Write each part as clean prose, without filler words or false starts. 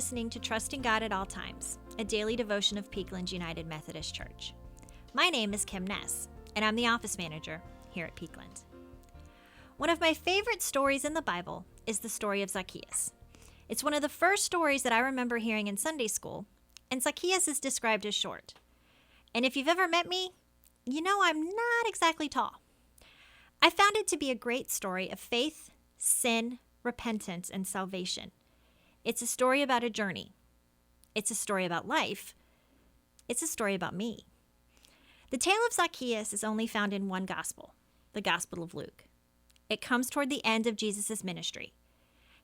listening to Trusting God at All Times, a daily devotion of Peakland United Methodist Church. My name is Kim Ness, and I'm the office manager here at Peakland. One of my favorite stories in the Bible is the story of Zacchaeus. It's one of the first stories that I remember hearing in Sunday school, and Zacchaeus is described as short. And if you've ever met me, you know I'm not exactly tall. I found it to be a great story of faith, sin, repentance, and salvation. It's a story about a journey. It's a story about life. It's a story about me. The tale of Zacchaeus is only found in one gospel, the Gospel of Luke. It comes toward the end of Jesus' ministry.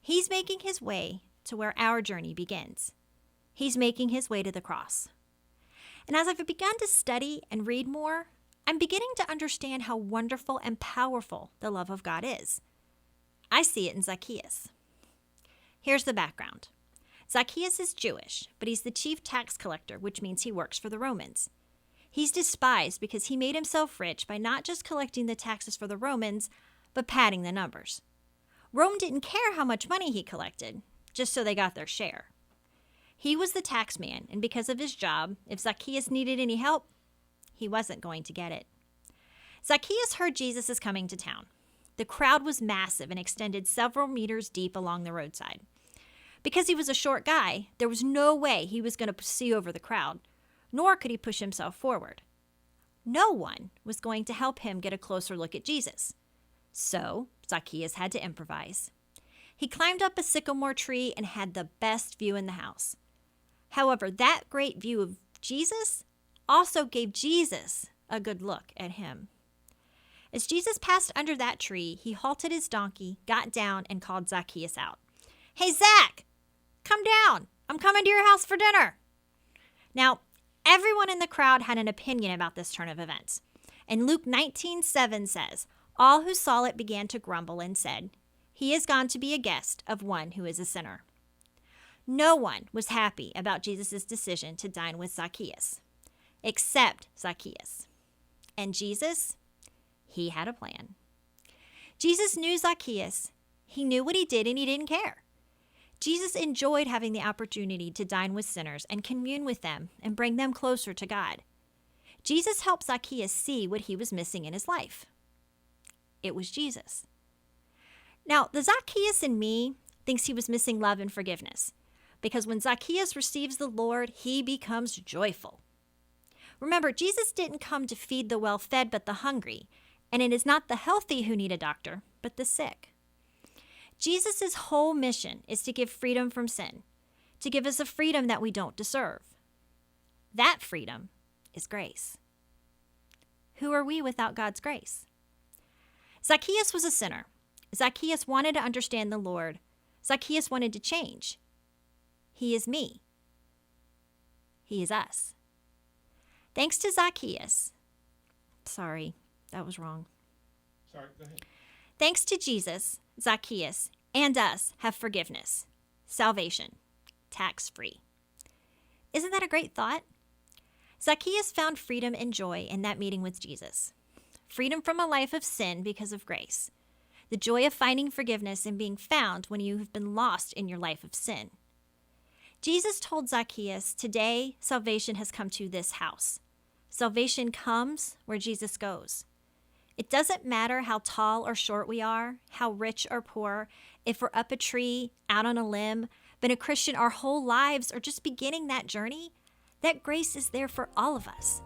He's making his way to where our journey begins. He's making his way to the cross. And as I've begun to study and read more, I'm beginning to understand how wonderful and powerful the love of God is. I see it in Zacchaeus. Here's the background. Zacchaeus is Jewish, but he's the chief tax collector, which means he works for the Romans. He's despised because he made himself rich by not just collecting the taxes for the Romans, but padding the numbers. Rome didn't care how much money he collected, just so they got their share. He was the tax man, and because of his job, if Zacchaeus needed any help, he wasn't going to get it. Zacchaeus heard Jesus is coming to town. The crowd was massive and extended several meters deep along the roadside. Because he was a short guy, there was no way he was going to see over the crowd, nor could he push himself forward. No one was going to help him get a closer look at Jesus. So Zacchaeus had to improvise. He climbed up a sycamore tree and had the best view in the house. However, that great view of Jesus also gave Jesus a good look at him. As Jesus passed under that tree, he halted his donkey, got down, and called Zacchaeus out. "Hey, Zach, come down. I'm coming to your house for dinner." Now, everyone in the crowd had an opinion about this turn of events. And Luke 19:7 says, "All who saw it began to grumble and said, 'He is gone to be a guest of one who is a sinner.'" No one was happy about Jesus' decision to dine with Zacchaeus, except Zacchaeus. And Jesus, he had a plan. Jesus knew Zacchaeus. He knew what he did, and he didn't care. Jesus enjoyed having the opportunity to dine with sinners and commune with them and bring them closer to God. Jesus helped Zacchaeus see what he was missing in his life. It was Jesus. Now, the Zacchaeus in me thinks he was missing love and forgiveness, because when Zacchaeus receives the Lord, he becomes joyful. Remember, Jesus didn't come to feed the well-fed, but the hungry, and it is not the healthy who need a doctor, but the sick. Jesus' whole mission is to give freedom from sin, to give us a freedom that we don't deserve. That freedom is grace. Who are we without God's grace? Zacchaeus was a sinner. Zacchaeus wanted to understand the Lord. Zacchaeus wanted to change. He is me. He is us. Thanks to Zacchaeus. Sorry, that was wrong. Sorry, go ahead. Thanks to Jesus, Zacchaeus and us have forgiveness, salvation, tax-free. Isn't that a great thought? Zacchaeus found freedom and joy in that meeting with Jesus. Freedom from a life of sin because of grace. The joy of finding forgiveness and being found when you have been lost in your life of sin. Jesus told Zacchaeus, "Today salvation has come to this house." Salvation comes where Jesus goes. It doesn't matter how tall or short we are, how rich or poor, if we're up a tree, out on a limb, been a Christian our whole lives, or just beginning that journey, that grace is there for all of us.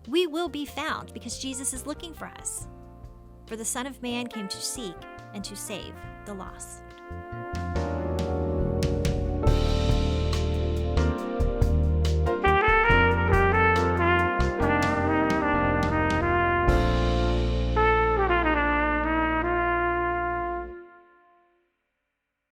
We will be found because Jesus is looking for us. For the Son of Man came to seek and to save the lost.